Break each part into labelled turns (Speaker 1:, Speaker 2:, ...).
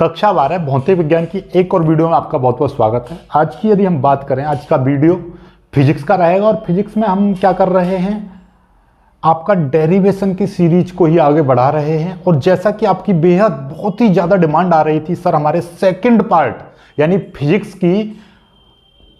Speaker 1: कक्षा 12 भौतिक विज्ञान की एक और वीडियो में आपका बहुत बहुत स्वागत है। आज की यदि हम बात करें, आज का वीडियो फिजिक्स का रहेगा और फिजिक्स में हम क्या कर रहे हैं, आपका डेरिवेशन की सीरीज को ही आगे बढ़ा रहे हैं। और जैसा कि आपकी बेहद बहुत ही ज़्यादा डिमांड आ रही थी, सर हमारे सेकेंड पार्ट यानी फिजिक्स की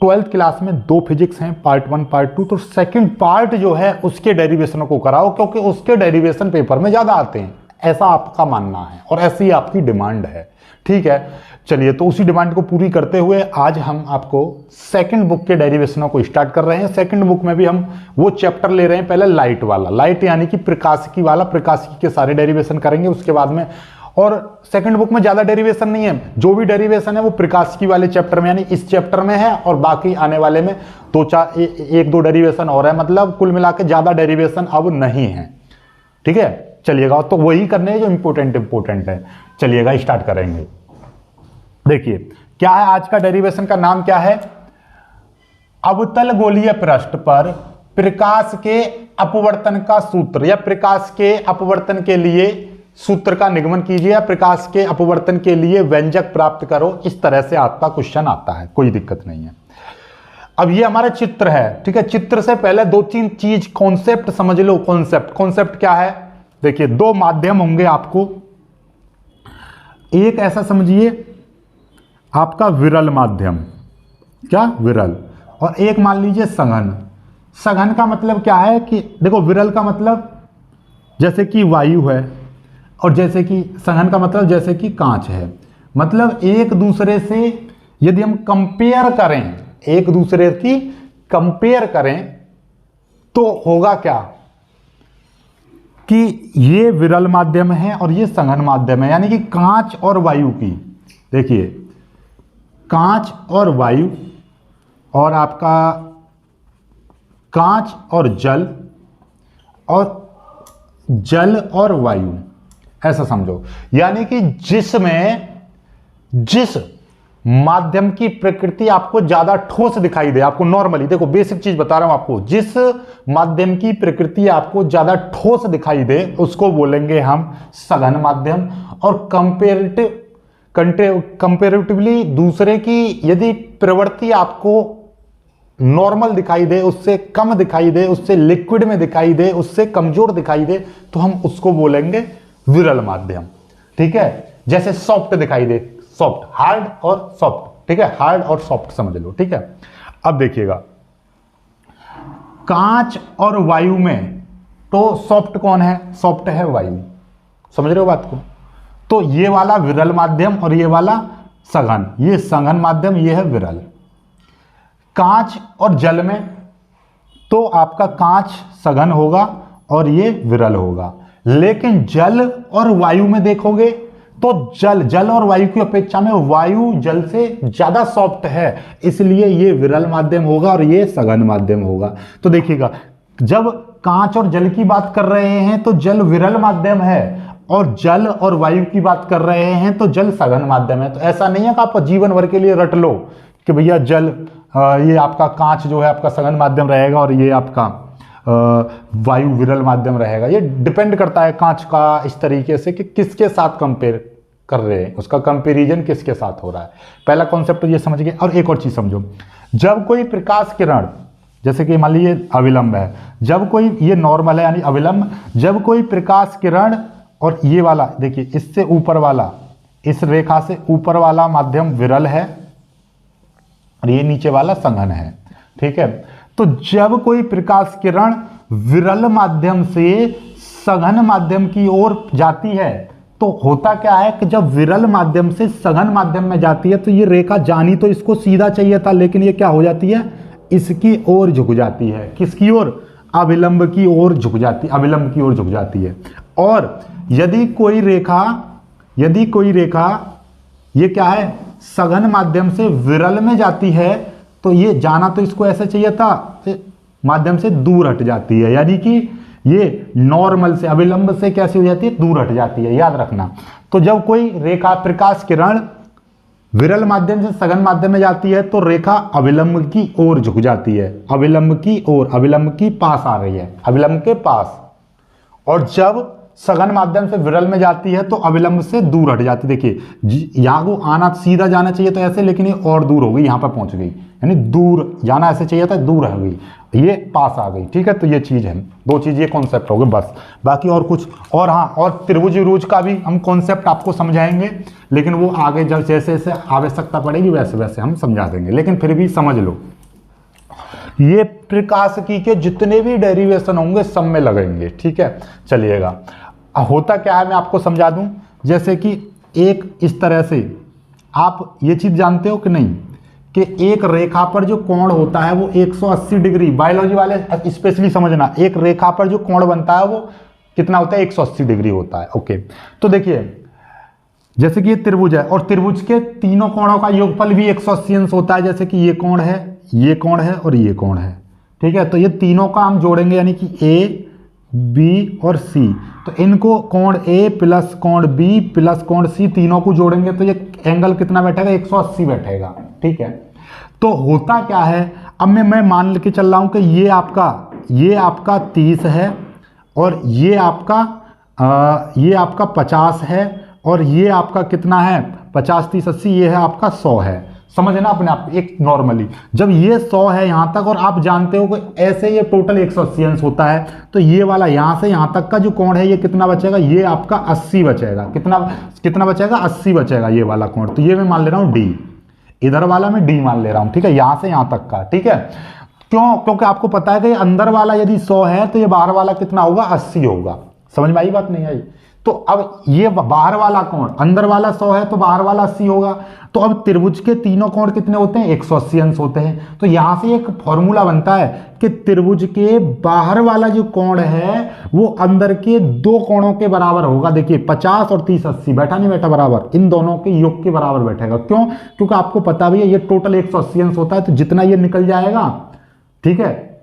Speaker 1: 12th क्लास में 2 फिजिक्स हैं, पार्ट 1 पार्ट 2, तो सेकेंड पार्ट जो है उसके डेरिवेशनों को कराओ क्योंकि उसके डेरिवेशन पेपर में ज़्यादा आते हैं, ऐसा आपका मानना है और ऐसी आपकी डिमांड है। ठीक है, चलिए तो उसी डिमांड को पूरी करते हुए आज हम आपको सेकंड बुक के डेरिवेशनों को स्टार्ट कर रहे हैं। सेकंड बुक में भी हम वो चैप्टर ले रहे हैं, पहले लाइट वाला, लाइट यानी कि प्रकाशिकी वाला, प्रकाशिकी के सारे डेरिवेशन करेंगे उसके बाद में। और सेकंड बुक में ज्यादा डेरिवेशन नहीं है, जो भी डेरिवेशन है वो प्रकाशिकी वाले चैप्टर में यानी इस चैप्टर में है और बाकी आने वाले में 1-2 डेरिवेशन और है, मतलब कुल मिला के ज्यादा डेरिवेशन अब नहीं है। ठीक है, चलिएगा तो वही करने हैं जो इंपोर्टेंट है। चलिएगा स्टार्ट करेंगे। देखिए क्या है आज का डेरिवेशन का नाम क्या है, अवतल गोलीय पृष्ठ पर प्रकाश के अपवर्तन का सूत्र या प्रकाश के अपवर्तन के लिए सूत्र का निगमन कीजिए या प्रकाश के अपवर्तन के लिए व्यंजक प्राप्त करो। इस तरह से आपका क्वेश्चन आता है, कोई दिक्कत नहीं है। अब ये हमारा चित्र है, ठीक है। चित्र से पहले 2-3 चीज कॉन्सेप्ट समझ लो। कॉन्सेप्ट क्या है, देखिए 2 माध्यम होंगे आपको। एक ऐसा समझिए आपका विरल माध्यम, क्या विरल, और एक मान लीजिए सघन। सघन का मतलब क्या है कि देखो, विरल का मतलब जैसे कि वायु है और जैसे कि सघन का मतलब जैसे कि कांच है। मतलब एक दूसरे से यदि हम कंपेयर करें, एक दूसरे की कंपेयर करें तो होगा क्या कि ये विरल माध्यम है और ये सघन माध्यम है, यानी कि कांच और वायु की। देखिए कांच और वायु और आपका कांच और जल और वायु, ऐसा समझो। यानी कि जिस माध्यम की प्रकृति आपको ज्यादा ठोस दिखाई दे, आपको नॉर्मली देखो बेसिक चीज बता रहा हूं आपको, जिस माध्यम की प्रकृति आपको ज्यादा ठोस दिखाई दे उसको बोलेंगे हम सघन माध्यम। और कंपेरेटिवली दूसरे की यदि प्रवृत्ति आपको नॉर्मल दिखाई दे, उससे कम दिखाई दे, उससे लिक्विड में दिखाई दे, उससे कमजोर दिखाई दे, तो हम उसको बोलेंगे विरल माध्यम। ठीक है, जैसे सॉफ्ट दिखाई दे, सॉफ्ट, हार्ड और सॉफ्ट। ठीक है, हार्ड और सॉफ्ट समझ लो। ठीक है, अब देखिएगा कांच और वायु में तो सॉफ्ट कौन है, सॉफ्ट है वायु। समझ रहे हो बात को। तो ये वाला विरल माध्यम और ये वाला सघन, ये सघन माध्यम, ये है विरल। कांच और जल में तो आपका कांच सघन होगा और ये विरल होगा। लेकिन जल और वायु में देखोगे तो जल और वायु की अपेक्षा में वायु जल से ज्यादा सॉफ्ट है, इसलिए ये विरल माध्यम होगा और ये सघन माध्यम होगा। तो देखिएगा जब कांच और जल की बात कर रहे हैं तो जल विरल माध्यम है, और जल और वायु की बात कर रहे हैं तो जल सघन माध्यम है। तो ऐसा नहीं है कि आप जीवन भर के लिए रट लो कि भैया जल, ये आपका कांच जो है आपका सघन माध्यम रहेगा और ये आपका वायु विरल माध्यम रहेगा। ये डिपेंड करता है कांच का इस तरीके से कि किसके साथ कंपेयर कर रहे हैं, उसका कंपेरिजन किसके साथ हो रहा है। पहला कॉन्सेप्ट ये समझ गए। और एक और चीज समझो, जब कोई प्रकाश किरण, जैसे कि मान लीजिए अविलंब है, जब कोई, ये नॉर्मल है यानी अविलंब, जब कोई प्रकाश किरण, और ये वाला देखिए इससे ऊपर वाला, इस रेखा से ऊपर वाला माध्यम विरल है और ये नीचे वाला सघन है। ठीक है, तो जब कोई प्रकाश किरण विरल माध्यम से सघन माध्यम की ओर जाती है तो होता क्या है कि जब विरल माध्यम से सघन माध्यम में जाती है तो ये रेखा जानी तो इसको सीधा चाहिए था, लेकिन ये क्या हो जाती है, इसकी ओर झुक जाती है। किसकी ओर, अविलंब की ओर झुक जाती, अविलंब की ओर झुक जाती है। और यदि कोई रेखा ये क्या है, सघन माध्यम से विरल में जाती है तो ये जाना तो इसको ऐसे चाहिए था, माध्यम से दूर हट जाती है, यानी कि ये नॉर्मल से अविलंब से कैसे हो जाती है, दूर हट जाती है, याद रखना। तो जब कोई रेखा प्रकाश किरण विरल माध्यम से सघन माध्यम में जाती है तो रेखा अविलंब की ओर झुक जाती है, अविलंब की ओर, अविलंब की पास आ रही है, अविलंब के पास। और जब सघन माध्यम से विरल में जाती है तो अविलंब से दूर हट जाती है। देखिए यहाँ को आना सीधा जाना चाहिए तो ऐसे, लेकिन ये और दूर हो गई, यहाँ पर पहुंच गई, यानी दूर जाना ऐसे चाहिए था, दूर हो गई, ये पास आ गई। ठीक है, तो ये चीज है, दो चीज ये कॉन्सेप्ट हो गए बस। बाकी और कुछ और, हाँ, और त्रिभुज विरुज का भी हम कॉन्सेप्ट आपको समझाएंगे, लेकिन वो आगे जब जैसे जैसे आवश्यकता पड़ेगी वैसे वैसे हम समझा देंगे, लेकिन फिर भी समझ लो ये प्रकाशिकी के जितने भी डेरिवेशन होंगे सब में लगेंगे। ठीक है, चलिएगा। होता क्या है मैं आपको समझा दूं, जैसे कि एक इस तरह से आप ये चीज जानते हो कि नहीं कि एक रेखा पर जो कोण होता है वो 180 डिग्री, बायोलॉजी वाले स्पेशली समझना, एक रेखा पर जो कोण बनता है वो कितना होता है, 180 डिग्री होता है। ओके, तो देखिए जैसे कि ये त्रिभुज है और त्रिभुज के तीनों कोणों का योगफल भी 180 अंश होता है। जैसे कि ये कोण है, ये कोण है और ये कोण है। ठीक है, तो ये तीनों का हम जोड़ेंगे, यानी कि ए बी और सी, तो इनको कोण ए प्लस कोण बी प्लस कोण सी तीनों को जोड़ेंगे तो ये एंगल कितना बैठेगा, 180 बैठेगा। ठीक है, तो होता क्या है, अब मैं मान लेके चल रहा हूं कि ये आपका 30 है और ये आपका 50 है और ये आपका कितना है, 50 30 80, ये है आपका 100 है। समझना अपने आप एक नॉर्मली, जब ये 100 है यहां तक और आप जानते हो कि ऐसे ये टोटल 180 अंश होता है, तो ये वाला यहां से यहां तक का जो कोण है ये कितना बचेगा, ये आपका 80 बचेगा। कितना बचेगा, 80 बचेगा ये वाला कोण। तो ये मैं मान ले रहा हूं डी, इधर वाला मैं डी मान ले रहा हूं। ठीक है, यहां से यहां तक का। ठीक है, क्यों, क्योंकि आपको पता है कि अंदर वाला यदि 100 है तो ये बाहर वाला कितना होगा, 80 होगा। समझ में आई बात, नहीं आई? तो अब ये बाहर वाला कोण, अंदर वाला 100 है तो बाहर वाला 80 होगा। तो अब त्रिभुज के तीनों कोण कितने होते हैं, 180 अंश होते हैं। तो यहां से एक फॉर्मूला बनता है कि त्रिभुज के बाहर वाला जो कोण है वो अंदर के दो कोणों के बराबर होगा। देखिए 50 और 30 80 बैठा नहीं बैठा बराबर, इन दोनों के योग के बराबर बैठेगा। क्यों, क्योंकि आपको पता भी है ये टोटल 180 अंश होता है, तो जितना ये निकल जाएगा, ठीक है,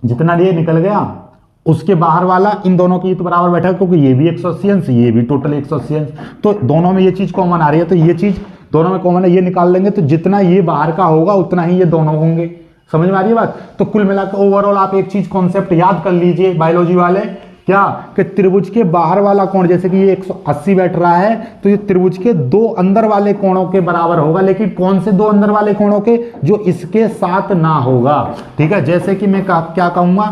Speaker 1: जितना ये निकल गया उसके बाहर वाला इन दोनों की तो बराबर बैठा, क्योंकि ये भी 180 अंश, ये भी टोटल 180 अंश, तो दोनों में ये चीज कॉमन आ रही है, तो ये चीज दोनों में कॉमन है, ये निकाल लेंगे तो जितना ये बाहर का होगा उतना ही ये दोनों होंगे। समझ में आ रही है बात? तो कुल मिलाकर ओवरऑल आप एक चीज कॉन्सेप्ट याद कर लीजिए बायोलॉजी वाले, क्या कि त्रिभुज के बाहर वाला कोण, जैसे कि ये 180 बैठ रहा है, तो ये त्रिभुज के दो अंदर वाले कोणों के बराबर होगा। लेकिन कौन से दो अंदर वाले कोणों के, जो इसके साथ ना होगा। ठीक है, जैसे कि मैं क्या कहूंगा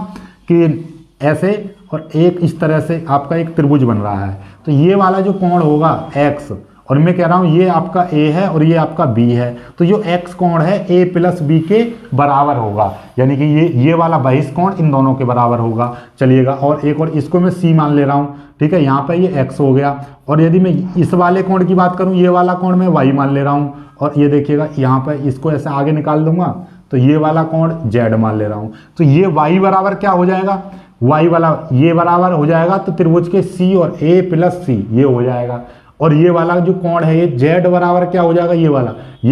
Speaker 1: कि ऐसे और एक इस तरह से आपका एक त्रिभुज बन रहा है, तो ये वाला जो कोण होगा x, और मैं कह रहा हूं ये आपका a है और ये आपका b है, तो जो x कोण है a प्लस b के बराबर होगा, यानी कि ये वाला बहिष्ठ कोण इन दोनों के बराबर होगा। चलिएगा, और एक और इसको मैं c मान ले रहा हूं। ठीक है, यहाँ पे ये x हो गया, और यदि मैं इस वाले कोण की बात करूं, ये वाला कोण मैं y मान ले रहा हूं, और ये देखिएगा यहाँ पे इसको ऐसे आगे निकाल दूंगा तो ये वाला कोण z मान ले रहा हूं। तो ये y बराबर क्या हो जाएगा, y वाला ये बराबर हो जाएगा तो त्रिभुज के c और a प्लस c ये हो जाएगा, और ये वाला जो कोण है ये z बराबर क्या हो जाएगा, ये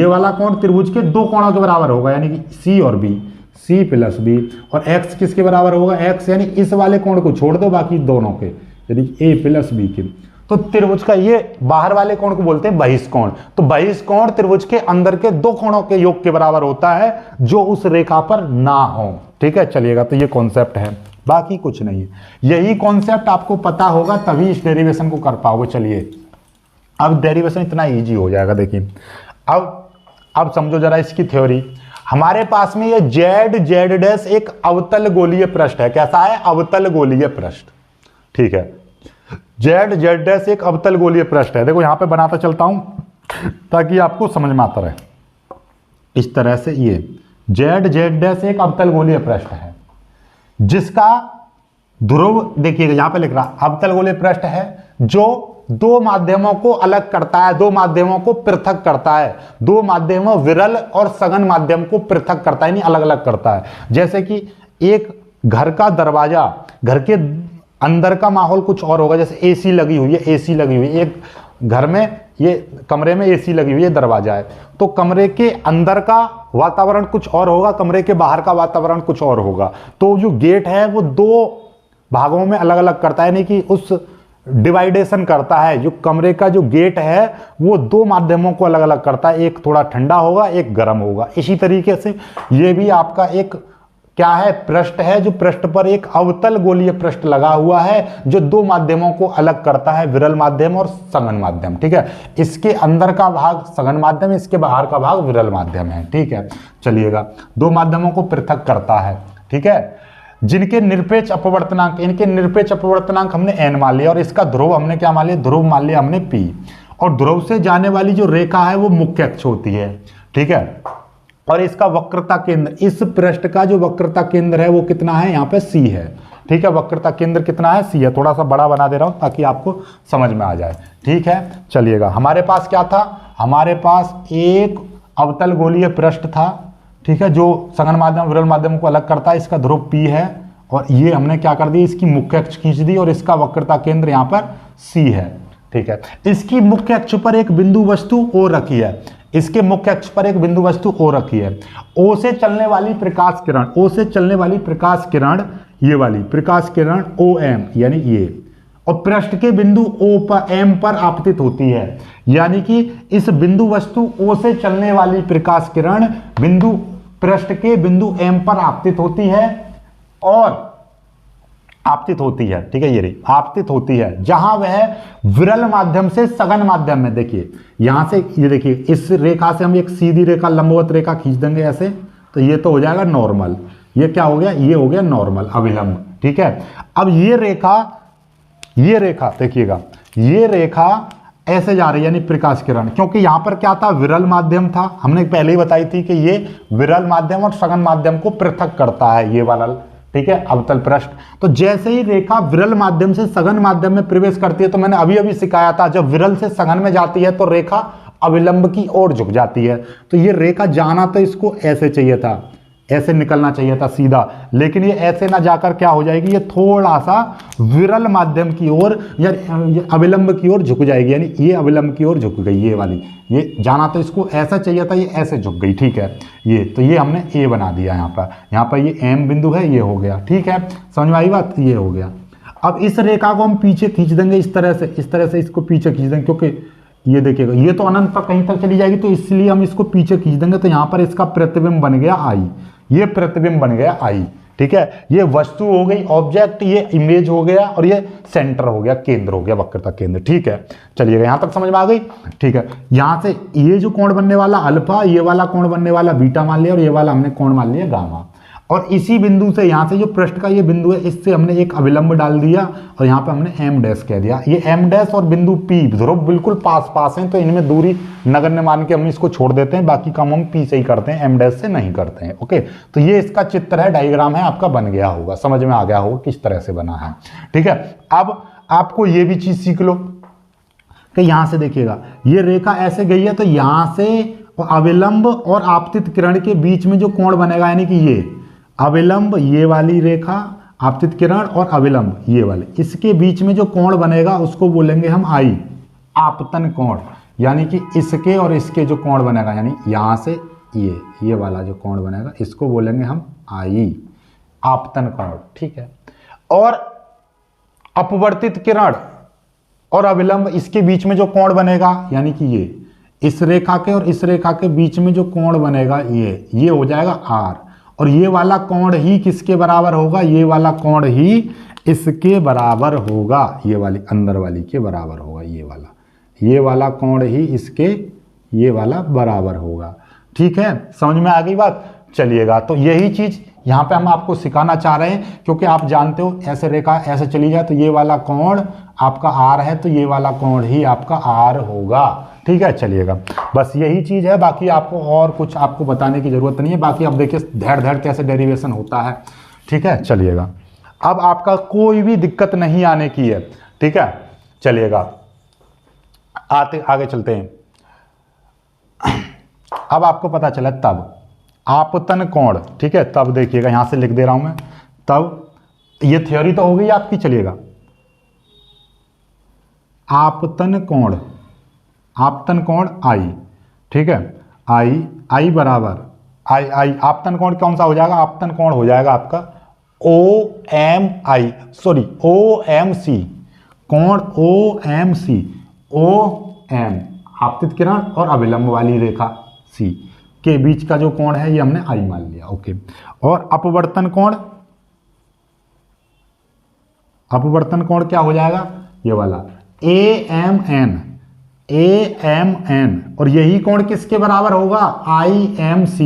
Speaker 1: वाला कोण त्रिभुज के दो कोणों के बराबर होगा, यानी कि c और b, c प्लस b, और x किसके बराबर होगा, x, यानी इस वाले कोण को छोड़ दो बाकी दोनों के, यानी a प्लस b के। तो त्रिभुज का ये बाहर वाले कोण को बोलते हैं बहिष्ठ कोण। तो बहिष्ठ कोण त्रिभुज के अंदर के दो कोणों के योग के बराबर होता है जो उस रेखा पर ना हो। ठीक है, चलिएगा, तो ये कॉन्सेप्ट है, बाकी कुछ नहीं है। यही कॉन्सेप्ट आपको पता होगा तभी इस डेरिवेशन को कर पाओगे। चलिए, अब डेरिवेशन इतना इजी हो जाएगा। देखिए अब समझो जरा इसकी थ्योरी। हमारे पास में ये z डैश एक अवतल गोलीय पृष्ठ है। कैसा है, अवतल गोलीय पृष्ठ। ठीक है, z डैश एक अवतल गोलीय पृष्ठ है। देखो यहां पे बनाता चलता हूं ताकि आपको समझ में आता रहे। इस तरह से ये z डैश एक अवतल गोलीय पृष्ठ है जिसका ध्रुव, देखिएगा यहां पे लिख रहा, अवतल गोलीय पृष्ठ है जो दो माध्यमों को अलग करता है, दो माध्यमों को पृथक करता है, दो माध्यमों विरल और सघन माध्यम को पृथक करता है, नहीं अलग अलग करता है। जैसे कि एक घर का दरवाजा, घर के अंदर का माहौल कुछ और होगा, जैसे एसी लगी हुई है, एसी लगी हुई है एक घर में, ये कमरे में एसी लगी हुई है, दरवाजा है, तो कमरे के अंदर का वातावरण कुछ और होगा, कमरे के बाहर का वातावरण कुछ और होगा। तो जो गेट है वो दो भागों में अलग अलग करता है, यानी कि उस डिवाइडेशन करता है। जो कमरे का जो गेट है वो दो माध्यमों को अलग अलग करता है, एक थोड़ा ठंडा होगा, एक गर्म होगा। इसी तरीके से ये भी आपका एक क्या है, पृष्ठ है, जो पृष्ठ पर एक अवतल गोलीय पृष्ठ लगा हुआ है जो दो माध्यमों को अलग करता है, विरल माध्यम और सघन माध्यम। ठीक है, इसके अंदर का भाग सघन माध्यम, इसके बाहर का भाग विरल माध्यम है। ठीक है, चलिएगा, दो माध्यमों को पृथक करता है। ठीक है, जिनके निरपेक्ष अपवर्तनांक, इनके निरपेक्ष अपवर्तनांक हमने n मान लिया और इसका ध्रुव हमने क्या मान लिया, ध्रुव मान लिया हमने p, और ध्रुव से जाने वाली जो रेखा है वो मुख्य अक्ष होती है। ठीक है, और इसका वक्रता केंद्र, इस पृष्ठ का जो वक्रता केंद्र है वो कितना है, यहाँ पे C है। ठीक है, वक्रता केंद्र कितना है, C है। थोड़ा सा बड़ा बना दे रहा हूं ताकि आपको समझ में आ जाए। ठीक है, चलिएगा, हमारे पास क्या था, हमारे पास एक अवतल गोलीय पृष्ठ था। ठीक है, जो सघन माध्यम विरल माध्यम को अलग करता है, इसका ध्रुव P है, और ये हमने क्या कर दी, इसकी मुख्य अक्ष खींच दी और इसका वक्रता केंद्र यहाँ पर C है। ठीक है, इसकी मुख्य अक्ष पर एक बिंदु वस्तु O रखी है, इसके मुख्य अक्ष पर एक बिंदु वस्तु O रखी है। O से चलने वाली प्रकाश किरण, O से चलने वाली प्रकाश किरण, ये वाली प्रकाश किरण OM यानी ये, और पृष्ठ के बिंदु O पर M पर आपतित होती है। यानी कि इस बिंदु वस्तु O से चलने वाली प्रकाश किरण बिंदु पृष्ठ के बिंदु M पर आपतित होती है और आपतित होती है। ठीक है, ये रही आपतित होती है, जहां वह विरल माध्यम से सघन माध्यम में, देखिए यहां से, ये देखिए इस रेखा से हम एक सीधी रेखा लंबवत रेखा खींच देंगे ऐसे, तो ये तो हो जाएगा नॉर्मल, ये क्या हो गया, ये हो गया नॉर्मल अविलंब। ठीक है, अब ये रेखा देखिएगा, ये रेखा ऐसे जा रही है, यानी प्रकाश किरण, क्योंकि यहां पर क्या था, विरल माध्यम था, हमने पहले ही बताई थी कि ये विरल माध्यम और सघन माध्यम को पृथक करता है, ये वाला। ठीक है, अवतल पृष्ठ। तो जैसे ही रेखा विरल माध्यम से सघन माध्यम में प्रवेश करती है, तो मैंने अभी अभी सिखाया था, जब विरल से सघन में जाती है तो रेखा अविलंब की ओर झुक जाती है। तो ये रेखा जाना तो इसको ऐसे चाहिए था, ऐसे निकलना चाहिए था सीधा, लेकिन ये ऐसे ना जाकर क्या हो जाएगी, ये थोड़ा सा विरल माध्यम की ओर या अविलंब की ओर झुक जाएगी, यानी ये अविलंब की ओर झुक गई, ये वाली, ये जाना तो इसको ऐसा चाहिए था, ये ऐसे झुक गई। ठीक है, ये तो ये हमने ए बना दिया, यहाँ पर ये एम बिंदु है, ये हो गया। ठीक है, समझ में आई बात, ये हो गया। अब इस रेखा को हम पीछे खींच देंगे, इस तरह से इसको पीछे खींच देंगे, क्योंकि ये देखिएगा ये तो अनंत तक कहीं तक चली जाएगी, तो इसलिए हम इसको पीछे खींच देंगे, तो यहाँ पर इसका प्रतिबिंब बन गया आई, ये प्रतिबिंब बन गया आई। ठीक है, ये वस्तु हो गई ऑब्जेक्ट, ये इमेज हो गया, और ये सेंटर हो गया, केंद्र हो गया, वक्रता केंद्र। ठीक है, चलिएगा, यहां तक समझ में आ गई। ठीक है, यहां से ये जो कोण बनने वाला अल्फा, ये वाला कोण बनने वाला बीटा मान लिया, और ये वाला हमने कोण मान लिया गामा, और इसी बिंदु से यहां से जो पृष्ठ का ये बिंदु है, इससे हमने एक अविलंब डाल दिया और यहाँ पे हमने एम डैश कह दिया। ये एम डैश और बिंदु पी ध्रुव बिल्कुल पास पास हैं, तो इनमें दूरी नगण्य मान के हम इसको छोड़ देते हैं, बाकी काम हम पी से ही करते हैं, एम डैश से नहीं करते हैं। ओके, तो ये इसका चित्र है, डायग्राम है, आपका बन गया होगा, समझ में आ गया होगा किस तरह से बना है। ठीक है, अब आपको ये भी चीज सीख लो कि यहां से देखिएगा, ये रेखा ऐसे गई है, तो यहां से अविलंब और आपतित किरण के बीच में जो कोण बनेगा, यानी कि ये अविलंब, ये वाली रेखा, आपतित किरण और अविलंब ये वाले, इसके बीच में जो कोण बनेगा उसको बोलेंगे हम आई, आपतन कोण। यानी कि इसके और इसके जो कोण बनेगा, यानी यहां से ये वाला जो कोण बनेगा, इसको बोलेंगे हम आई, आपतन कोण। ठीक है, और अपवर्तित किरण और अविलंब, इसके बीच में जो कोण बनेगा, यानी कि ये इस रेखा के और इस रेखा के बीच में जो कोण बनेगा, ये हो जाएगा आर, और ये वाला कोण ही किसके बराबर होगा, ये वाला कोण ही इसके बराबर होगा, ये वाली अंदर वाली के बराबर होगा, ये वाला कोण ही इसके ये वाला बराबर होगा। ठीक है, समझ में आ गई बात। चलिएगा, तो यही चीज यहाँ पे हम आपको सिखाना चाह रहे हैं, क्योंकि आप जानते हो ऐसे रेखा ऐसे चली जाए तो ये वाला कोण आपका आर है, तो ये वाला कोण ही आपका आर होगा। ठीक है, चलिएगा, बस यही चीज है, बाकी आपको और कुछ आपको बताने की जरूरत नहीं है। बाकी अब देखिए धैर्य कैसे डेरिवेशन होता है। ठीक है, चलिएगा, अब आपका कोई भी दिक्कत नहीं आने की है। ठीक है, चलिएगा, आगे चलते हैं। अब आपको पता चला तब आपतन कोण। ठीक है, तब देखिएगा, यहां से लिख दे रहा हूं मैं, तब ये थ्योरी तो हो गई आपकी। चलिएगा, आपतन कोण, आपतन कोण आई। ठीक है, आई बराबर आई आपतन कोण कौन सा हो जाएगा, आपतन कोण हो जाएगा आपका OMC, कोण OMC, OM आपतित किरण और अविलंब वाली रेखा C, के बीच का जो कोण है ये हमने आई मान लिया, ओके। और अपवर्तन कोण, अपवर्तन कोण क्या हो जाएगा, ये वाला AMN, AMN, और यही कोण किसके बराबर होगा, IMC,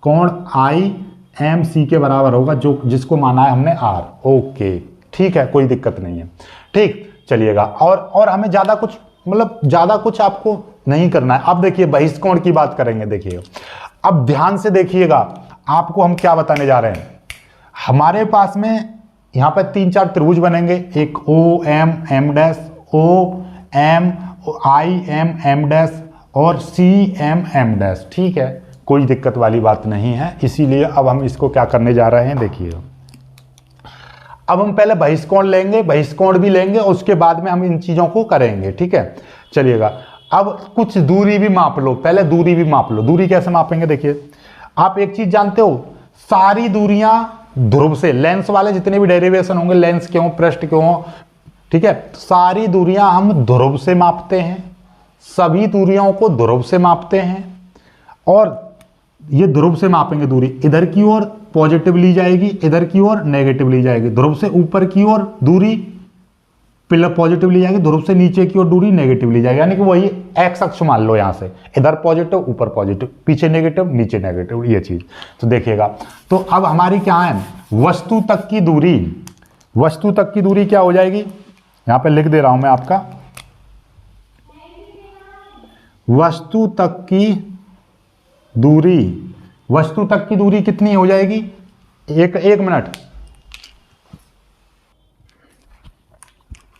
Speaker 1: कोण IMC के बराबर होगा, जो जिसको माना है हमने R, ओके, ठीक है, कोई दिक्कत नहीं है, ठीक। चलिएगा, और हमें ज्यादा कुछ, मतलब ज्यादा कुछ आपको नहीं करना है। अब देखिए बहिष्कोण की बात करेंगे, देखिए अब ध्यान से देखिएगा, आपको हम क्या बताने जा रहे हैं। हमारे पास में यहाँ पर 3-4 त्रिभुज बनेंगे, एक OM M dash, OM IM M dash और CM M डैश, ठीक है, कोई दिक्कत वाली बात नहीं है। इसीलिए अब हम इसको क्या करने जा रहे हैं, देखिए अब हम पहले बहिष्कोण लेंगे, बहिष्कोण भी लेंगे और उसके बाद में हम इन चीजों को करेंगे, ठीक है। चलिएगा, अब कुछ दूरी भी माप लो, पहले दूरी भी माप लो। दूरी कैसे मापेंगे, देखिए आप एक चीज जानते हो, सारी दूरियां ध्रुव से, लेंस वाले जितने भी डेरिवेशन होंगे, लेंस के हों, पृष्ठ के हों, ठीक है, सारी दूरियां हम ध्रुव से मापते हैं, सभी दूरियों को ध्रुव से मापते हैं। और ये ध्रुव से मापेंगे दूरी, इधर की ओर पॉजिटिव ली जाएगी, इधर की ओर नेगेटिव ली जाएगी। ध्रुव से ऊपर की ओर दूरी पॉजिटिव ली जाएगी, ध्रुव से नीचे की ओर दूरी नेगेटिव ली जाएगी, यानी कि वही एक्स अक्ष मान लो, यहां से इधर पॉजिटिव, ऊपर पॉजिटिव, पीछे नेगेटिव, नीचे नेगेटिव, ये चीज। तो देखिएगा, तो अब हमारी क्या है, वस्तु तक की दूरी, वस्तु तक की दूरी क्या हो जाएगी, यहां पे लिख दे रहा हूं मैं आपका, वस्तु तक की दूरी, वस्तु तक की दूरी कितनी हो जाएगी, एक मिनट,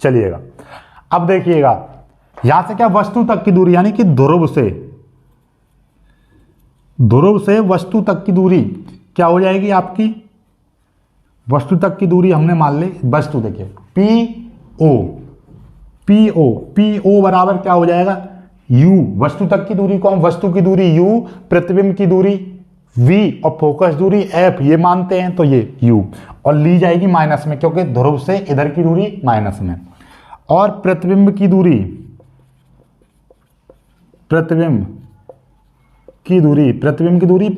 Speaker 1: चलिएगा अब देखिएगा, यहां से क्या, वस्तु तक की दूरी यानी कि ध्रुव से वस्तु तक की दूरी क्या हो जाएगी आपकी, वस्तु तक की दूरी हमने मान ली, वस्तु देखिए PO बराबर क्या हो जाएगा, U, वस्तु तक की दूरी को हम, वस्तु की दूरी U, प्रतिबिंब की दूरी V और फोकस दूरी F, ये मानते हैं, तो ये U, और ली जाएगी माइनस में, क्योंकि ध्रुव से इधर की दूरी माइनस में। और प्रतिबिंब की दूरी, प्रतिबिंब की दूरी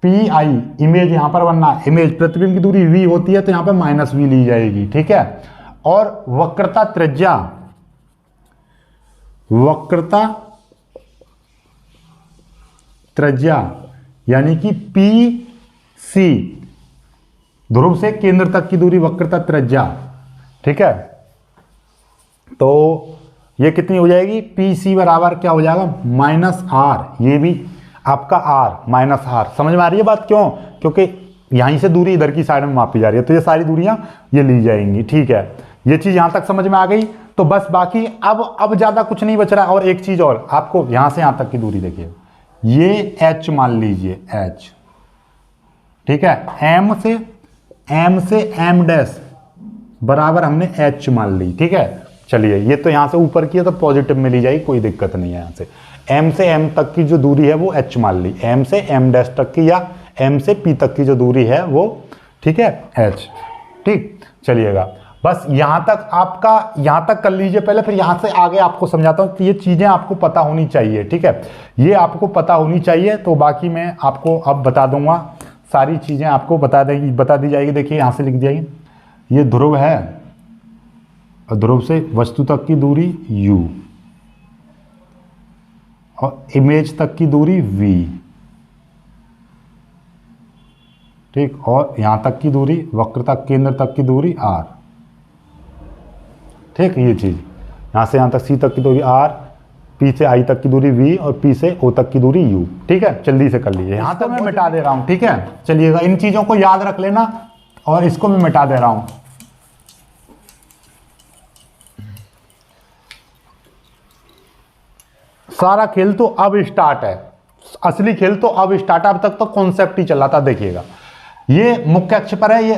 Speaker 1: PI, इमेज यहां पर बनना, इमेज प्रतिबिंब की दूरी V होती है, तो यहां पर माइनस V ली जाएगी, ठीक है। और वक्रता त्रिज्या यानी कि PC, ध्रुव से केंद्र तक की दूरी, वक्रता त्रिज्या, ठीक है। तो ये कितनी हो जाएगी, PC बराबर क्या हो जाएगा, -R, ये भी आपका R, -R, समझ में आ रही है बात, क्यों, क्योंकि यहीं से दूरी इधर की साइड में मापी जा रही है, तो ये सारी दूरियां ये ली जाएंगी, ठीक है। ये चीज यहां तक समझ में आ गई, तो बस बाकी अब ज्यादा कुछ नहीं बच रहा है। और एक चीज और, आपको यहां से यहां तक की दूरी देखिए, ये H मान लीजिए, H, ठीक है, M से M डैश बराबर हमने H मान ली, ठीक है। चलिए, ये तो यहां से ऊपर की है, तो पॉजिटिव में ली जाएगी, कोई दिक्कत नहीं है। यहां से M से M तक की जो दूरी है वो H मान ली, M से M डैश तक की या M से P तक की जो दूरी है वो, ठीक है, H, ठीक। चलिएगा, बस यहां तक आपका, यहां तक कर लीजिए पहले, फिर यहां से आगे आपको समझाता हूं कि ये चीजें आपको पता होनी चाहिए, ठीक है, ये आपको पता होनी चाहिए। तो बाकी मैं आपको अब बता दूंगा, सारी चीजें आपको बता दी जाएगी। देखिए यहां से लिख दिया, ये ध्रुव है, और ध्रुव से वस्तु तक की दूरी U, और इमेज तक की दूरी V, ठीक, और यहां तक की दूरी, वक्रता केंद्र तक की दूरी R, ठीक। ये चीज यहां से यहां तक C तक की दूरी R, P से I तक की दूरी V, और P से O तक की दूरी U, ठीक है। जल्दी से कर लीजिए, यहां तक मैं मिटा दे रहा हूं, ठीक है। चलिएगा, इन चीजों को याद रख लेना, और इसको मैं मिटा दे रहा हूं। सारा खेल तो अब स्टार्ट है, असली खेल तो अब स्टार्ट, अब तक तो कॉन्सेप्ट ही चला था। देखिएगा, ये मुख्य अक्ष पर है, ये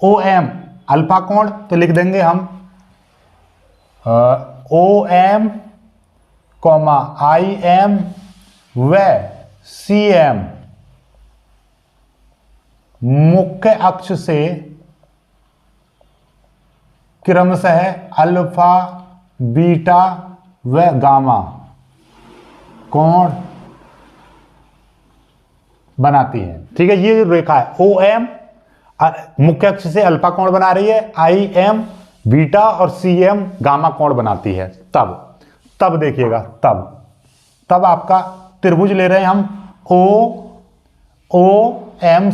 Speaker 1: OM अल्फा कोण, तो लिख देंगे हम OM, IM व CM मुख्य अक्ष से क्रमशः अल्फा, बीटा व गामा कोण बनाती है। ठीक है, ये रेखा है ओ एम, मुख्य अक्ष से अल्फा कोण बना रही है, आई एम बीटा और सी एम गामा कोण बनाती है। तब देखिएगा, तब आपका त्रिभुज ले रहे हैं हम ओ एम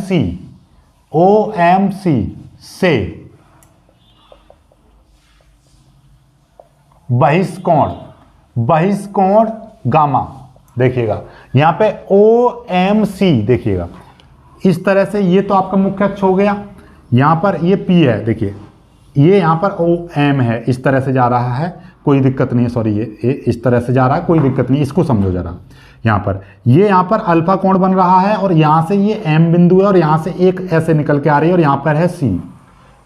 Speaker 1: सी से बहिष्कोण गामा। देखिएगा यहां पे ओ एम सी, देखिएगा इस तरह से, ये तो आपका मुख्य अक्ष हो गया, यहां पर ये पी है, देखिए ये यहां पर ओ एम है, इस तरह से जा रहा है, कोई दिक्कत नहीं है, सॉरी ये इस तरह से जा रहा है, कोई दिक्कत नहीं, इसको समझो जरा। यहाँ पर अल्फा कोण बन रहा है और यहाँ से ये एम बिंदु है और यहाँ से एक ऐसे निकल के आ रही है और यहाँ पर है सी,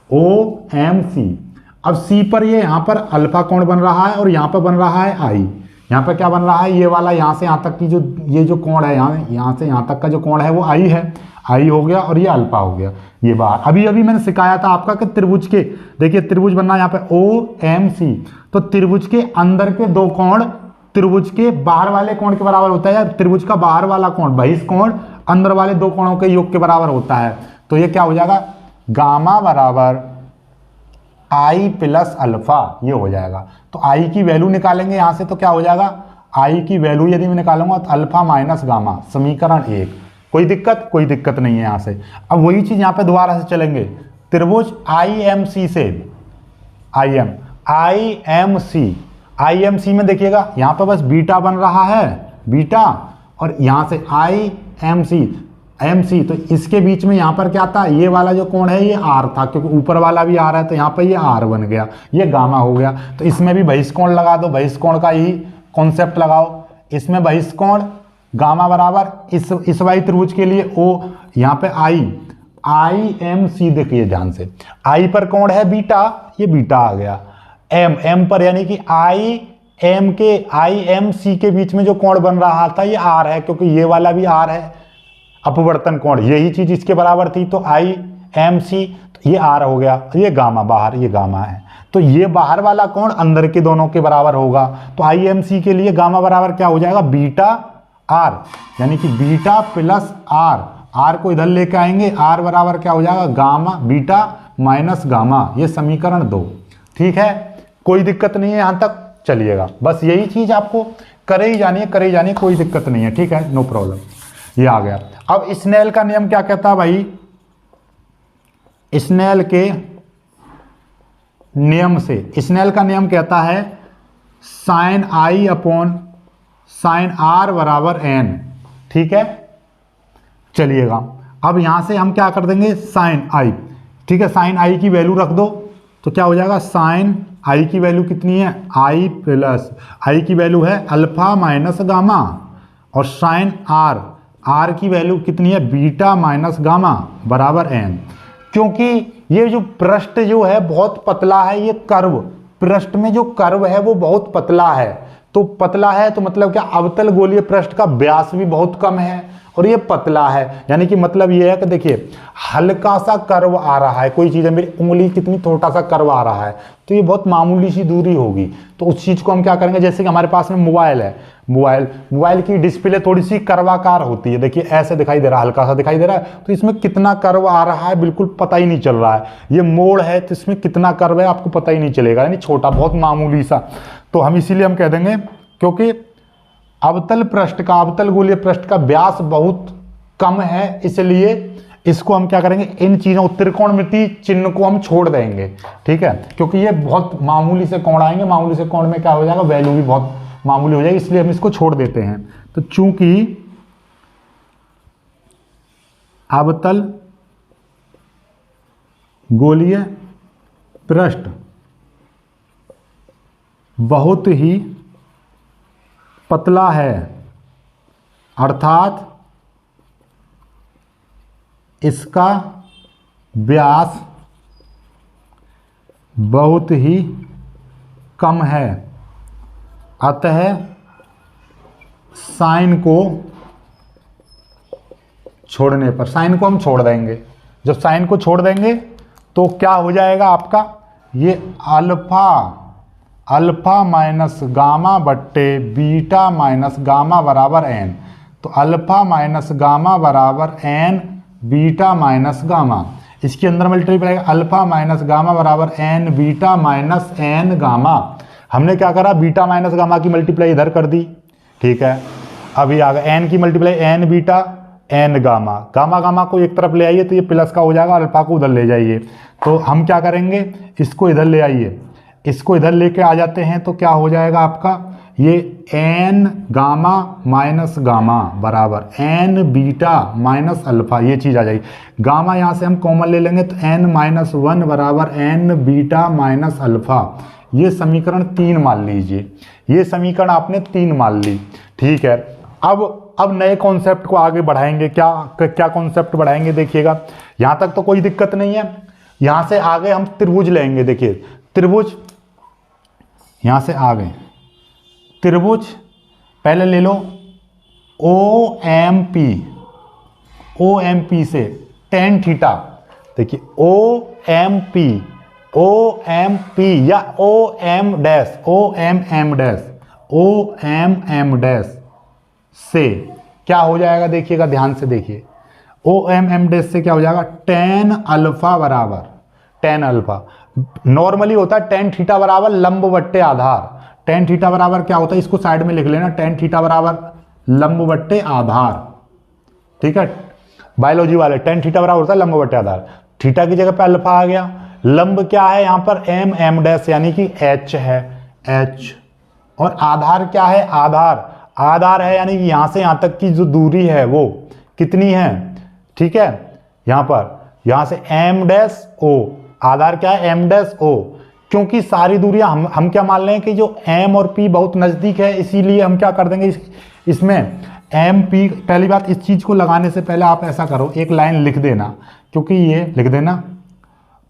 Speaker 1: ओ एम सी। अब सी पर ये यहाँ पर अल्फा कोण बन रहा है और यहाँ पर बन रहा है आई। यहाँ पर क्या बन रहा है, ये वाला यहाँ से यहाँ तक की ये जो कोण है, यहाँ से यहाँ तक का जो कोण है वो आई है, आई हो गया और ये अल्फा हो गया, ये बाहर। अभी मैंने सिखाया था आपका कि त्रिभुज के, देखिए त्रिभुज बनना यहाँ पे ओ एम सी, तो त्रिभुज के अंदर के दो कोण त्रिभुज के बाहर वाले कोण के बराबर होता है, त्रिभुज का बाहर वाला कोण बहिष्कोण अंदर वाले दो कोणों के योग के बराबर होता है। तो ये क्या हो जाएगा, गामा बराबर आई प्लस अल्फा, ये हो जाएगा। तो आई की वैल्यू निकालेंगे यहां से, तो क्या हो जाएगा, आई की वैल्यू यदि मैं निकालूंगा तो अल्फा माइनस गामा, समीकरण 1। कोई दिक्कत नहीं है यहां से। अब वही चीज यहां पे दोबारा से चलेंगे, त्रिभुज आई एम सी से आई एम सी में देखिएगा यहाँ पर बस बीटा बन रहा है, बीटा, और यहाँ से आई एम सी, तो इसके बीच में यहाँ पर क्या था, ये वाला जो कोण है ये आर था, क्योंकि ऊपर वाला भी आर है तो यहाँ पर ये आर बन गया, ये गामा हो गया। तो इसमें भी बहिष्कोण लगा दो, बहिष्कोण का ही कॉन्सेप्ट लगाओ, इसमें बहिष्कोण गामा बराबर इस वाई त्रिभुज के लिए ओ, यहाँ पे आई एम सी, देखिए ध्यान से, आई पर कोण है बीटा, ये बीटा आ गया, एम पर यानी कि आई एम सी के बीच में जो कोण बन रहा था ये आर है, क्योंकि ये वाला भी आर है, अपवर्तन कोण, यही चीज इसके बराबर थी, तो आई एम सी, तो ये आर हो गया, ये गामा बाहर, ये गामा है, तो ये बाहर वाला कोण अंदर के दोनों के बराबर होगा। तो आई एम सी के लिए गामा बराबर क्या हो जाएगा, बीटा आर, यानी कि बीटा प्लस आर को इधर लेके आएंगे, आर बराबर क्या हो जाएगा, गामा बीटा माइनस गामा, ये समीकरण 2। ठीक है, कोई दिक्कत नहीं है यहां तक, चलिएगा बस यही चीज आपको करे ही जानी है, कोई दिक्कत नहीं है। ठीक है, नो प्रॉब्लम, ये आ गया। अब स्नेल का नियम क्या कहता है भाई, स्नेल के नियम से, स्नेल का नियम कहता है sine i upon sine r बराबर एन। ठीक है, चलिएगा अब यहां से हम क्या कर देंगे, साइन आई, ठीक है, साइन आई की वैल्यू रख दो, तो क्या हो जाएगा, साइन आई की वैल्यू कितनी है, आई प्लस आई की वैल्यू है अल्फा माइनस गामा, और साइन आर की वैल्यू कितनी है, बीटा माइनस गामा बराबर एन। क्योंकि ये जो पृष्ठ जो है बहुत पतला है, ये कर्व, पृष्ठ में जो कर्व है वो बहुत पतला है, तो पतला है तो मतलब क्या, अवतल गोलीय पृष्ठ का व्यास भी बहुत कम है और ये पतला है, यानी कि मतलब ये है कि देखिए हल्का सा कर्व आ रहा है, कोई चीज़ है, मेरी उंगली कितनी छोटा सा कर्व आ रहा है, तो ये बहुत मामूली सी दूरी होगी। तो उस चीज़ को हम क्या करेंगे, जैसे कि हमारे पास में मोबाइल है, मोबाइल की डिस्प्ले थोड़ी सी कर्वाकार होती है, देखिए ऐसे दिखाई दे रहा है, हल्का सा दिखाई दे रहा है, तो इसमें कितना कर्व आ रहा है बिल्कुल पता ही नहीं चल रहा है। ये मोड़ है तो इसमें कितना कर्व है आपको पता ही नहीं चलेगा, यानी छोटा, बहुत मामूली सा। तो हम इसीलिए हम कह देंगे, क्योंकि अवतल गोलीय पृष्ठ का व्यास बहुत कम है, इसलिए इसको हम क्या करेंगे, इन चीज़ों त्रिकोणमिति चिन्ह को हम छोड़ देंगे। ठीक है, क्योंकि ये बहुत मामूली से कोण आएंगे, मामूली से कोण में क्या हो जाएगा, वैल्यू भी बहुत मामूली हो जाएगी, इसलिए हम इसको छोड़ देते हैं। तो चूंकि अवतल गोलीय पृष्ठ बहुत ही पतला है, अर्थात इसका व्यास बहुत ही कम है, अतः साइन को छोड़ने पर, साइन को हम छोड़ देंगे, जब साइन को छोड़ देंगे तो क्या हो जाएगा आपका, ये अल्फा माइनस गामा बट्टे बीटा माइनस गामा बराबर एन। तो अल्फा माइनस गामा बराबर एन बीटा माइनस गामा। इसके अंदर मल्टीप्लाई अल्फा माइनस गामा बराबर N beta minus N gamma. हमने क्या करा, बीटा माइनस गामा की मल्टीप्लाई इधर कर दी, ठीक है। अभी आ गया एन की multiply N beta N gamma. Gamma gamma को एक तरफ ले आइए तो ये प्लस का हो जाएगा, अल्फा को उधर ले जाइए। तो हम क्या करेंगे, इसको इधर ले आइए, इसको इधर लेके आ जाते हैं तो क्या हो जाएगा आपका, ये एन गामा माइनस गामा बराबर एन बीटा माइनस अल्फा, ये चीज़ आ जाएगी। गामा यहाँ से हम कॉमन ले लेंगे तो एन माइनस वन बराबर एन बीटा माइनस अल्फा। ये समीकरण 3 मान लीजिए, ये समीकरण आपने 3 मान ली, ठीक है। अब नए कॉन्सेप्ट को आगे बढ़ाएंगे। क्या कॉन्सेप्ट बढ़ाएंगे, देखिएगा। यहाँ तक तो कोई दिक्कत नहीं है। यहाँ से आगे हम त्रिभुज लेंगे। देखिए त्रिभुज, यहाँ से आगे त्रिभुज पहले ले लो ओ एम पी से टेन थीटा। देखिए ओ एम पी या ओ एम एम डैश से क्या हो जाएगा, देखिएगा ध्यान से देखिए। ओ एम डैश से क्या हो जाएगा, टेन अल्फा बराबर टेन अल्फा। नॉर्मली होता है टेन थीटा बराबर लंब बट्टे आधार। टेन थीटा बराबर क्या होता है, इसको साइड में लिख लेना, टेन थीटा बराबर लंब बट्टे आधार, ठीक है। बायोलॉजी वाले टेन थीटा बराबर होता है लंब बट्टे आधार। थीटा की जगह पे अल्फा आ गया। लंब क्या है यहाँ पर, एम डैश यानी कि एच है, एच। और आधार क्या है, आधार है यानी कि यहाँ से यहाँ तक की जो दूरी है वो कितनी है, ठीक है। यहाँ से एम डैश ओ, आधार क्या है एम डैश ओ। क्योंकि सारी दूरियां हम क्या मान रहे हैं कि जो एम और पी बहुत नज़दीक है, इसीलिए हम क्या कर देंगे इसमें एम पी। पहली बात, इस चीज़ को लगाने से पहले आप ऐसा करो, एक लाइन लिख देना, क्योंकि ये लिख देना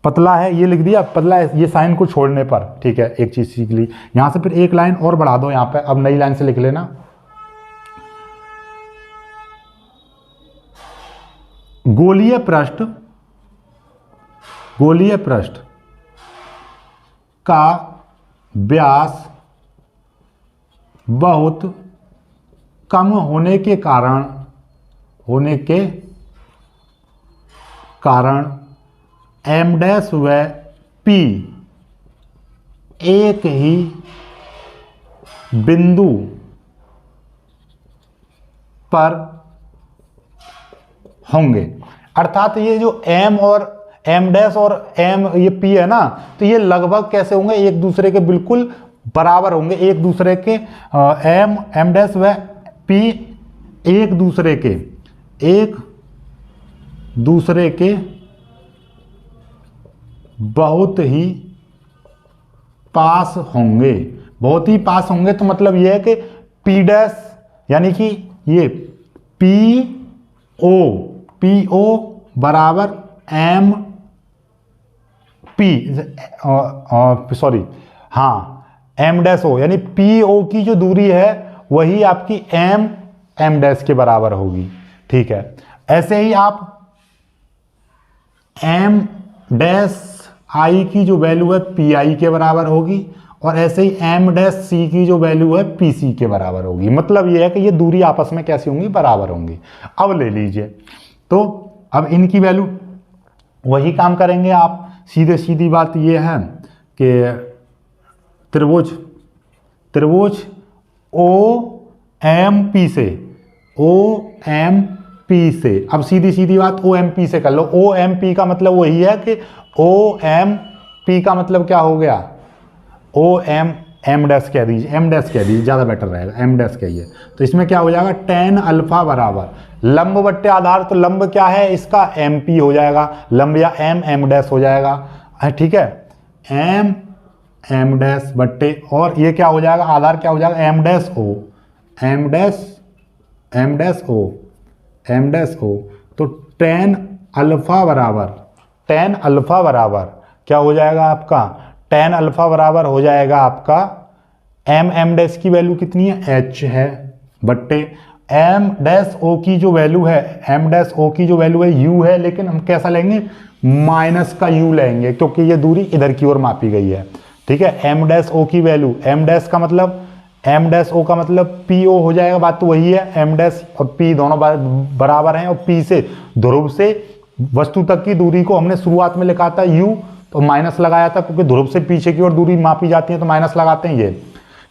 Speaker 1: पतला है, ये लिख दिया पतला है, ये साइन को छोड़ने पर, ठीक है। एक चीज़ सीख ली। यहाँ से फिर एक लाइन और बढ़ा दो, यहाँ पे अब नई लाइन से लिख लेना, गोलीय पृष्ठ का व्यास बहुत कम होने के कारण एम डैश व पी एक ही बिंदु पर होंगे। अर्थात ये जो एम और एम डैश और एम ये पी है ना, तो ये लगभग कैसे होंगे, एक दूसरे के बिल्कुल बराबर होंगे। एक दूसरे के एम डैश व पी एक दूसरे के बहुत ही पास होंगे। बहुत ही पास होंगे तो मतलब ये है कि पी डैश यानी कि ये पी ओ बराबर एम पी, सॉरी हाँ एम डैश ओ, यानी पी ओ की जो दूरी है वही आपकी एम डैश के बराबर होगी, ठीक है। ऐसे ही आप एम डैश आई की जो वैल्यू है पी आई के बराबर होगी, और ऐसे ही एम डैश सी की जो वैल्यू है पी सी के बराबर होगी। मतलब ये है कि ये दूरी आपस में कैसी होंगी, बराबर होंगी। अब ले लीजिए, तो अब इनकी वैल्यू वही काम करेंगे आप। सीधी बात ये है कि त्रिभुज ओ एम पी से अब सीधी बात ओ एम पी से कर लो। ओ एम पी का मतलब वही है कि ओ एम पी का मतलब क्या हो गया, ओ एम डैश कह दीजिए, ज़्यादा बेटर रहेगा, एम डैश कहिए। तो इसमें क्या हो जाएगा, टेन अल्फा बराबर लंब बट्टे आधार, तो लंब क्या है इसका एम पी हो जाएगा, लंब या एम डैश हो जाएगा, ठीक है। एम डैश बट्टे, और ये क्या हो जाएगा, आधार क्या हो जाएगा एम डैश ओ। तो टेन अल्फा बराबर क्या हो जाएगा आपका, टेन अल्फा बराबर हो जाएगा आपका एम डैश की वैल्यू कितनी है, एच है, बट्टे एम डैश ओ की जो वैल्यू है यू है, लेकिन हम कैसा लेंगे, माइनस का यू लेंगे, क्योंकि ये दूरी इधर की ओर मापी गई है, ठीक है। एम डैश ओ की वैल्यू, एम डैश ओ का मतलब पी ओ हो जाएगा, बात तो वही है। एम डैश और पी दोनों बराबर हैं, और पी से ध्रुव से वस्तु तक की दूरी को हमने शुरुआत में लिखा था यू, तो माइनस लगाया था, क्योंकि ध्रुव से पीछे की ओर दूरी मापी जाती है तो माइनस लगाते हैं ये।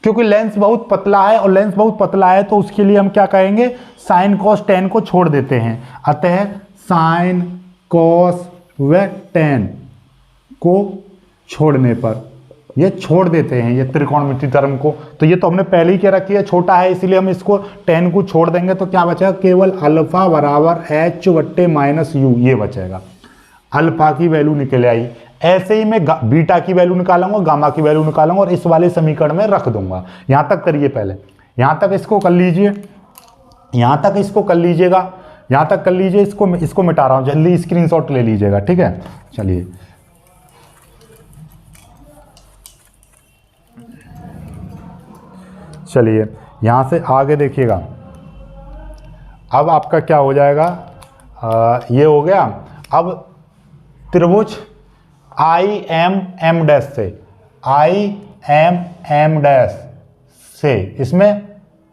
Speaker 1: क्योंकि लेंस बहुत पतला है, और लेंस बहुत पतला है तो उसके लिए हम क्या कहेंगे, साइन कॉस टेन को छोड़ देते हैं। अतः साइन कॉस व टेन को छोड़ने पर, ये छोड़ देते हैं ये त्रिकोणमितीय टर्म को, तो ये तो हमने पहले ही क्या रखी है, छोटा है इसलिए हम इसको टेन को छोड़ देंगे, तो क्या बचेगा, केवल अल्फा बराबर एच बट्टे माइनस यू, ये बचेगा। अल्फा की वैल्यू निकल आई। ऐसे ही मैं बीटा की वैल्यू निकालूंगा, गामा की वैल्यू निकालूंगा और इस वाले समीकरण में रख दूंगा। यहां तक करिए, पहले यहां तक इसको कर लीजिए, यहां तक इसको कर लीजिएगा, यहां तक कर लीजिए। इसको मिटा रहा हूं, जल्दी स्क्रीनशॉट ले लीजिएगा, ठीक है। चलिए चलिए यहां से आगे देखिएगा। अब आपका क्या हो जाएगा, ये हो गया। अब त्रिभुज आई एम डैश से, आई एम डैश से इसमें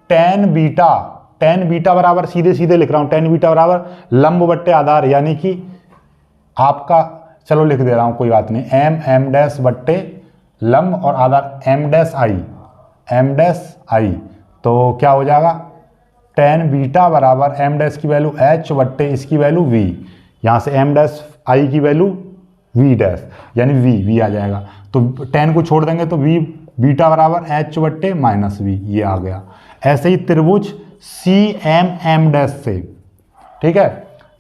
Speaker 1: टेन बीटा बराबर, सीधे सीधे लिख रहा हूं, टेन बीटा बराबर लंब बट्टे आधार, यानी कि आपका, चलो लिख दे रहा हूं कोई बात नहीं, एम डैश बट्टे लंब और आधार एम डैश आई, तो क्या हो जाएगा, टेन बीटा बराबर एम डैश की वैल्यू एच बट्टे इसकी वैल्यू वी, यहां से एम डैश आई की वैल्यू वी डैश, यानी वी आ जाएगा। तो टेन को छोड़ देंगे तो वी बीटा बराबर एच बट्टे माइनस वी, ये आ गया। ऐसे ही त्रिभुज सी एम डैश से, ठीक है,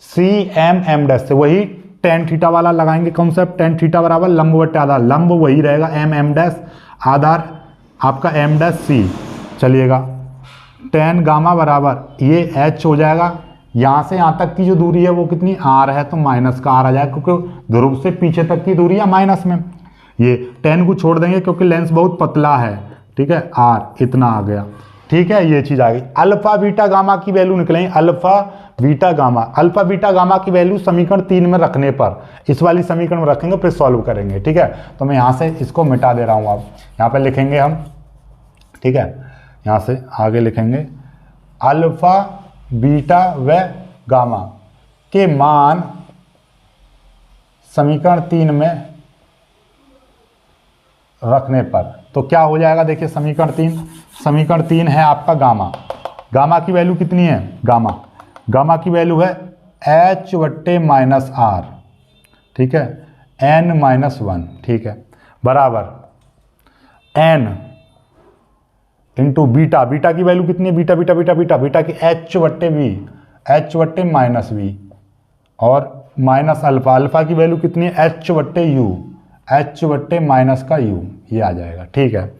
Speaker 1: सी एम डैश से वही टेन थीटा वाला लगाएंगे कॉन्सेप्ट, टेन थीटा बराबर लंब बट्टे आधार, लंब वही रहेगा एम डैश, आधार आपका एम डैश सी। चलिएगा टेन गामा बराबर ये एच हो जाएगा, यहाँ से यहाँ तक की जो दूरी है वो कितनी, आर है, तो माइनस का आर आ जाएगा, क्योंकि ध्रुव से पीछे तक की दूरी है माइनस में। ये टेन को छोड़ देंगे क्योंकि लेंस बहुत पतला है, ठीक है, आर इतना आ गया, ठीक है, ये चीज़ आ गई। अल्फा बीटा गामा की वैल्यू निकलेंगे, अल्फा बीटा गामा की वैल्यू समीकरण 3 में रखने पर, इस वाली समीकरण में रखेंगे फिर सॉल्व करेंगे, ठीक है। तो मैं यहाँ से इसको मिटा दे रहा हूँ, अब यहाँ पर लिखेंगे हम, ठीक है, यहाँ से आगे लिखेंगे अल्फा बीटा व गामा के मान समीकरण 3 में रखने पर, तो क्या हो जाएगा, देखिए समीकरण 3 है आपका गामा की वैल्यू कितनी है, गामा की वैल्यू है एच बट्टे माइनस आर, ठीक है, एन माइनस 1, ठीक है, बराबर एन इंटू बीटा की वैल्यू कितनी है, बीटा की एच बट्टे माइनस वी, और माइनस अल्फा की वैल्यू कितनी है, एच बट्टे माइनस का यू, ये आ जाएगा, ठीक है।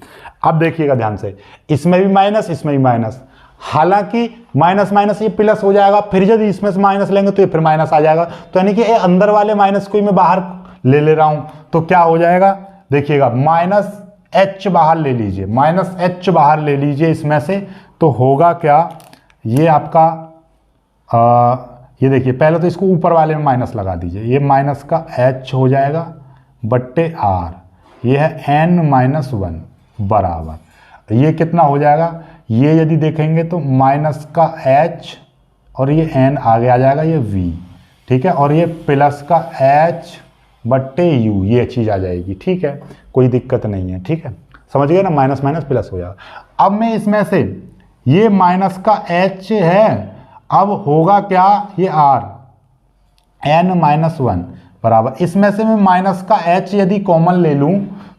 Speaker 1: अब देखिएगा ध्यान से, इसमें भी माइनस, हालांकि माइनस ये प्लस हो जाएगा, फिर यदि इसमें से माइनस लेंगे तो ये फिर माइनस आ जाएगा, तो यानी कि ये अंदर वाले माइनस को ही मैं बाहर ले रहा हूं, तो क्या हो जाएगा, देखिएगा माइनस एच बाहर ले लीजिए इसमें से, तो होगा क्या, ये आपका ये देखिए, पहले तो इसको ऊपर वाले में माइनस लगा दीजिए, ये माइनस का एच हो जाएगा बट्टे आर, ये है एन माइनस 1 बराबर, ये कितना हो जाएगा, ये यदि देखेंगे तो माइनस का एच और ये एन आगे आ जाएगा, ये वी, ठीक है, और ये प्लस का एच बट्टे यू, ये चीज़ आ जाएगी, ठीक है, कोई दिक्कत नहीं है, ठीक है, समझ गए ना, माइनस प्लस हो जाएगा। अब मैं इसमें से ये माइनस का एच है, अब होगा क्या, ये आर एन माइनस 1 बराबर, इसमें से मैं माइनस का एच यदि कॉमन ले लूं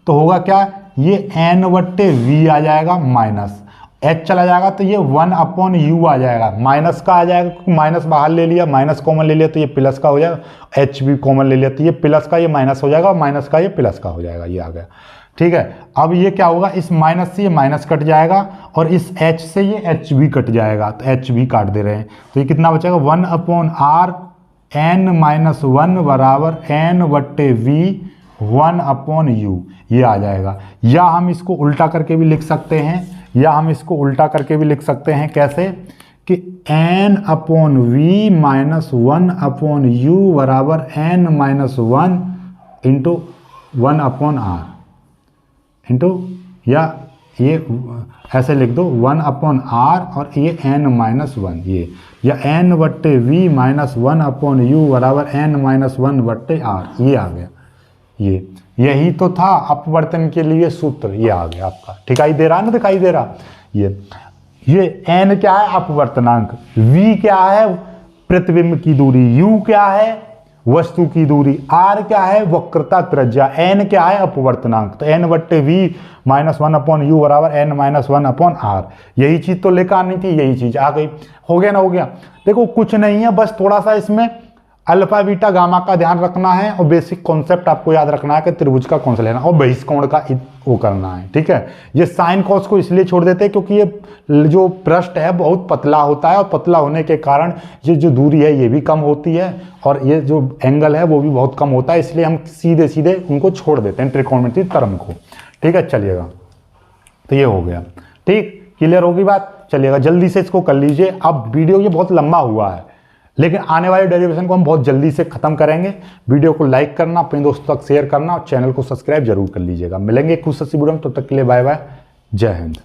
Speaker 1: तो होगा क्या, ये एन बट्टे वी आ जाएगा, माइनस एच चला जाएगा तो ये 1 अपॉन यू आ जाएगा, माइनस का आ जाएगा क्योंकि माइनस बाहर ले लिया, माइनस कॉमन ले लिया तो ये प्लस का हो जाएगा, एच भी कॉमन ले लिया तो ये प्लस का ये माइनस हो जाएगा, और माइनस का ये प्लस का हो जाएगा, ये आ गया, ठीक है। अब ये क्या होगा, इस माइनस से ये माइनस कट जाएगा और इस एच से ये एच भी कट जाएगा, तो एच भी काट दे रहे हैं, तो ये कितना बचेगा, 1 अपॉन आर एन माइनस 1 बराबर एन बट्टे वी 1 अपॉन यू, ये आ जाएगा। या हम इसको उल्टा करके भी लिख सकते हैं, कैसे कि N upon V minus 1 upon U बराबर N minus 1 into 1 upon R, into, या ये ऐसे लिख दो 1/r और ये n-1 ये, या n/v माइनस 1/u बराबर n-1/r, ये आ गया। ये यही तो था अपवर्तन के लिए सूत्र, ये आ गया आपका। दिखाई दे रहा है ना, दिखाई दे रहा। ये n क्या है, अपवर्तनांक, v क्या है, प्रतिबिंब की दूरी, u क्या है, वस्तु की दूरी, r क्या है, वक्रता त्रिज्या, n क्या है, अपवर्तनांक। तो n/v माइनस 1/u बराबर n-1/r। यही चीज तो लेकर आनी थी, यही चीज आ गई। हो गया ना, हो गया। देखो कुछ नहीं है, बस थोड़ा सा इसमें अल्फा बीटा गामा का ध्यान रखना है और बेसिक कॉन्सेप्ट आपको याद रखना है कि त्रिभुज का कौन सा लेना और बहिष्कोण का वो करना है, ठीक है। ये साइन कॉस को इसलिए छोड़ देते हैं क्योंकि ये जो पृष्ठ है बहुत पतला होता है और पतला होने के कारण ये जो दूरी है ये भी कम होती है और ये जो एंगल है वो भी बहुत कम होता है, इसलिए हम सीधे सीधे उनको छोड़ देते हैं त्रिकोणमितीय तरंग को, ठीक है। चलिएगा, तो ये हो गया, ठीक, क्लियर होगी बात। चलिएगा, जल्दी से इसको कर लीजिए। अब वीडियो ये बहुत लंबा हुआ है, लेकिन आने वाले डेरिवेशन को हम बहुत जल्दी से खत्म करेंगे। वीडियो को लाइक करना, अपने दोस्तों तक शेयर करना और चैनल को सब्सक्राइब जरूर कर लीजिएगा। मिलेंगे कुछ वीडियो में, तब तक के लिए बाय बाय, जय हिंद।